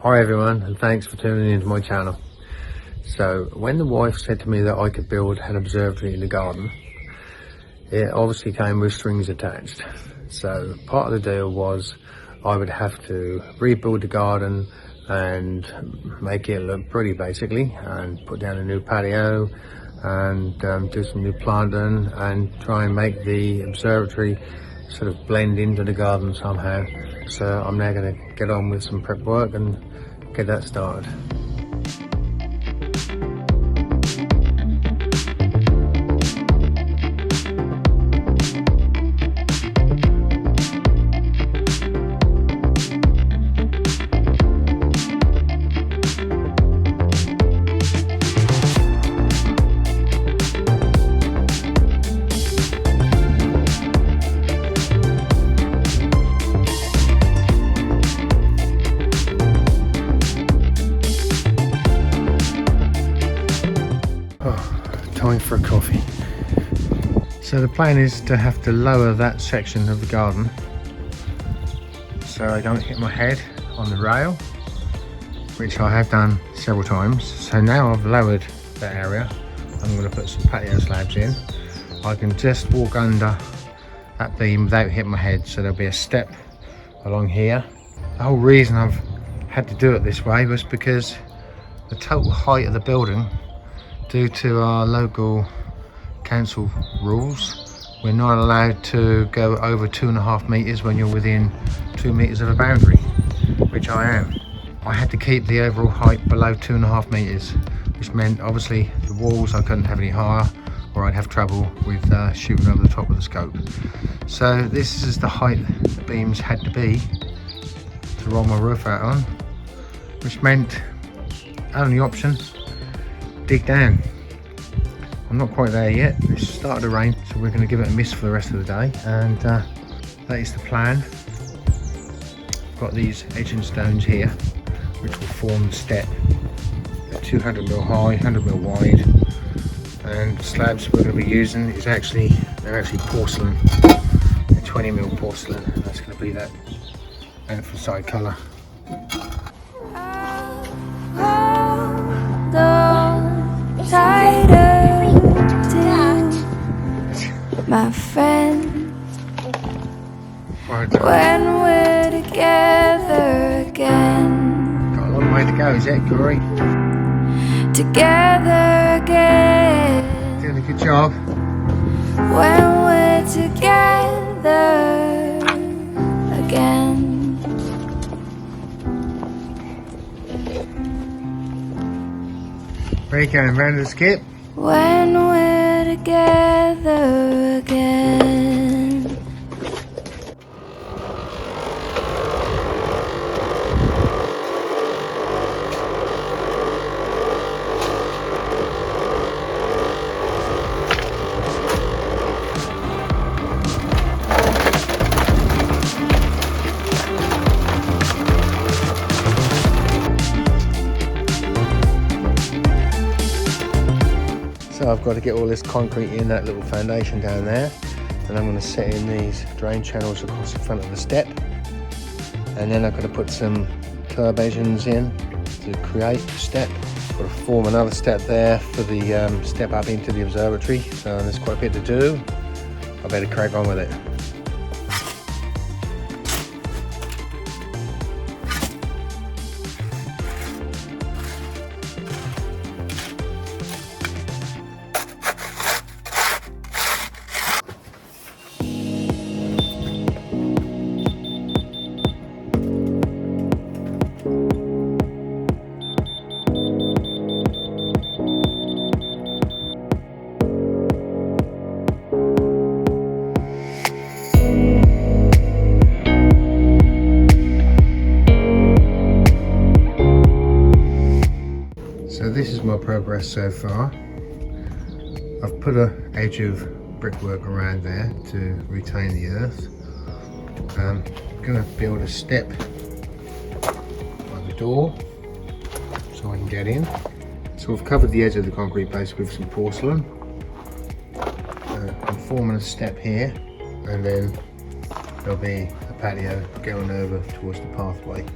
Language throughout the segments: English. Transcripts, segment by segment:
Hi everyone, and thanks for tuning into my channel. So when the wife said to me that I could build an observatory in the garden, it obviously came with strings attached. So part of the deal was I would have to rebuild the garden and make it look pretty basically, and put down a new patio and do some new planting and try and make the observatory sort of blend into the garden somehow. So I'm now going to get on with some prep work and get that started. Time for a coffee. So the plan is to have to lower that section of the garden so I don't hit my head on the rail, which I have done several times. So now I've lowered that area, I'm going to put some patio slabs in. I can just walk under that beam without hitting my head, so there'll be a step along here. The whole reason I've had to do it this way was because the total height of the building, due to our local council rules, we're not allowed to go over 2.5 meters when you're within 2 meters of a boundary, which I am. I had to keep the overall height below 2.5 meters, which meant obviously the walls I couldn't have any higher or I'd have trouble with shooting over the top of the scope. So this is the height the beams had to be to roll my roof out on, which meant only option, dig down. I'm not quite there yet. It's started to rain, so we're going to give it a miss for the rest of the day, and that is the plan. I've got these edging stones here which will form the step. They're 200mm high, 100mm wide, and the slabs we're going to be using is they're actually porcelain. They're 20mm porcelain, and that's going to be that anthracite colour. My friend, when we're together again. Got a long way to go, is it, Corey? Together again. Doing a good job. When we're together again. Where are you going, round the skip? When we're together again. So I've got to get all this concrete in that little foundation down there, and I'm going to set in these drain channels across the front of the step, and then I've got to put some curb edgings in to create the step. Got to form another step there for the step up into the observatory, so there's quite a bit to do. I better crack on with it. So this is my progress so far. I've put an edge of brickwork around there to retain the earth. I'm going to build a step by the door so I can get in. So I've covered the edge of the concrete base with some porcelain. I'm forming a step here, and then there'll be a patio going over towards the pathway.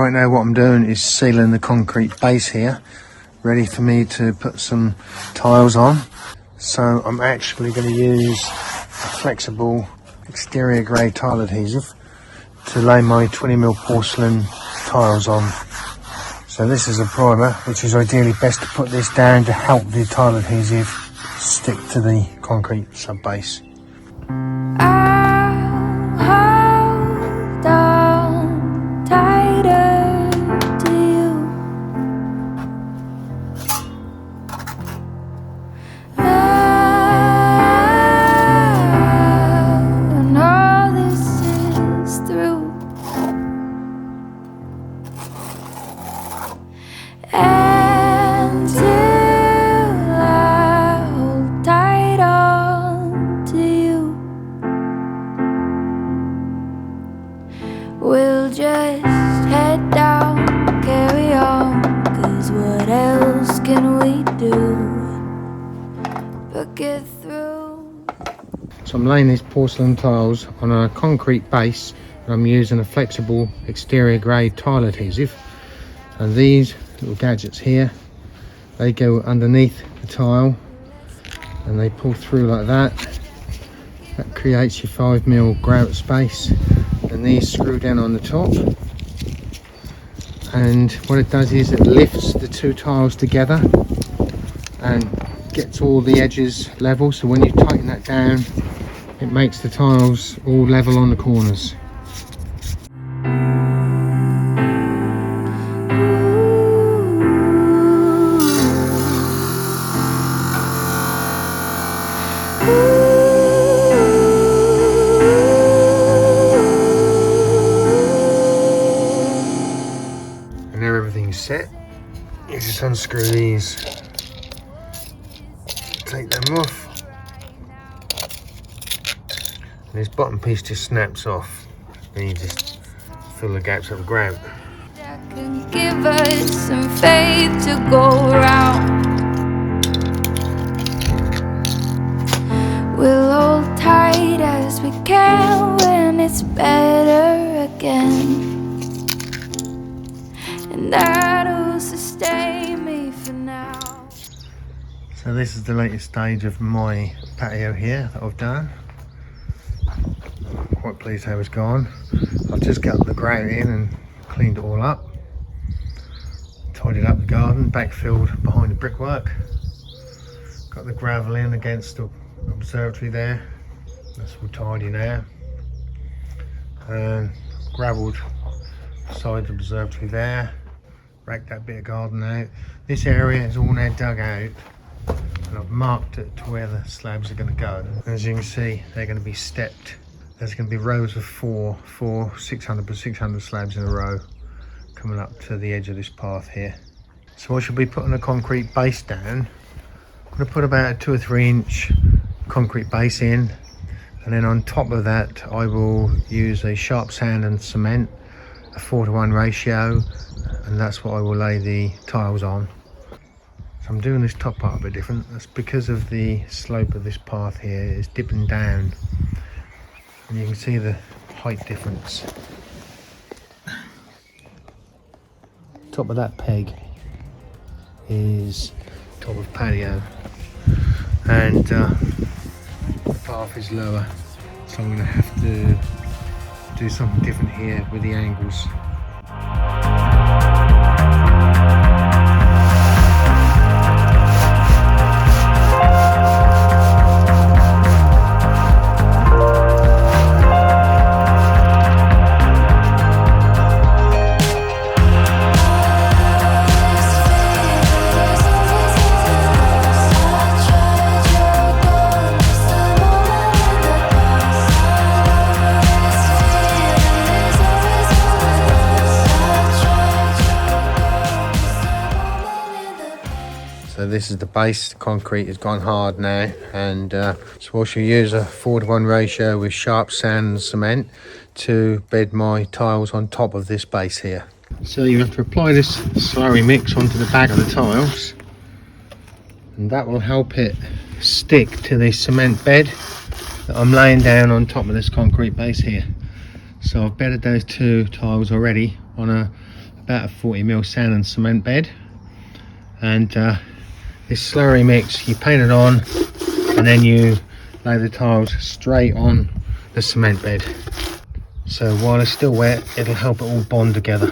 right now what I'm doing is sealing the concrete base here, ready for me to put some tiles on. So I'm actually going to use a flexible exterior grade tile adhesive to lay my 20mm porcelain tiles on. So this is a primer, which is ideally best to put this down to help the tile adhesive stick to the concrete sub base. I'll hold on tighter to you. When all this is through, and till I hold tight on to you, we'll just head down, carry on, 'cause what else can we do but get through? So I'm laying these porcelain tiles on a concrete base, and I'm using a flexible exterior grade tile adhesive. And these little gadgets here, they go underneath the tile and they pull through like that. That creates your 5mm grout space, and these screw down on the top, and what it does is it lifts the two tiles together and gets all the edges level. So when you tighten that down, it makes the tiles all level on the corners. And now everything's set. You just unscrew these, take them off, and this bottom piece just snaps off. Then you just fill the gaps up with grout. That can give us some faith to go around. We'll hold tight as we can when it's better again, and that'll sustain me for now. So this is the latest stage of my patio here that I've done. Quite pleased how it's gone. I've just got the grout in and cleaned it all up, tidied up the garden, backfilled behind the brickwork, got the gravel in against the observatory there. That's all tidy now, and gravelled beside the observatory there, racked that bit of garden out. This area is all now dug out, and I've marked it to where the slabs are going to go. As you can see, they're going to be stepped. There's going to be rows of four 600 by 600 slabs in a row coming up to the edge of this path here. So I should be putting a concrete base down. I'm going to put about a 2 or 3 inch concrete base in, and then on top of that I will use a sharp sand and cement, a 4:1 ratio, and that's what I will lay the tiles on. So I'm doing this top part a bit different. That's because of the slope of this path here is dipping down, and you can see the height difference. Top of that peg is top of patio, and the path is lower, so I'm going to have to do something different here with the angles. So this is the base. The concrete has gone hard now, and so I shall use a 4:1 ratio with sharp sand and cement to bed my tiles on top of this base here. So you have to apply this slurry mix onto the back of the tiles, and that will help it stick to the cement bed that I'm laying down on top of this concrete base here. So I've bedded those two tiles already on a about a 40mm sand and cement bed, and this slurry mix you paint it on and then you lay the tiles straight on the cement bed, so while it's still wet it'll help it all bond together.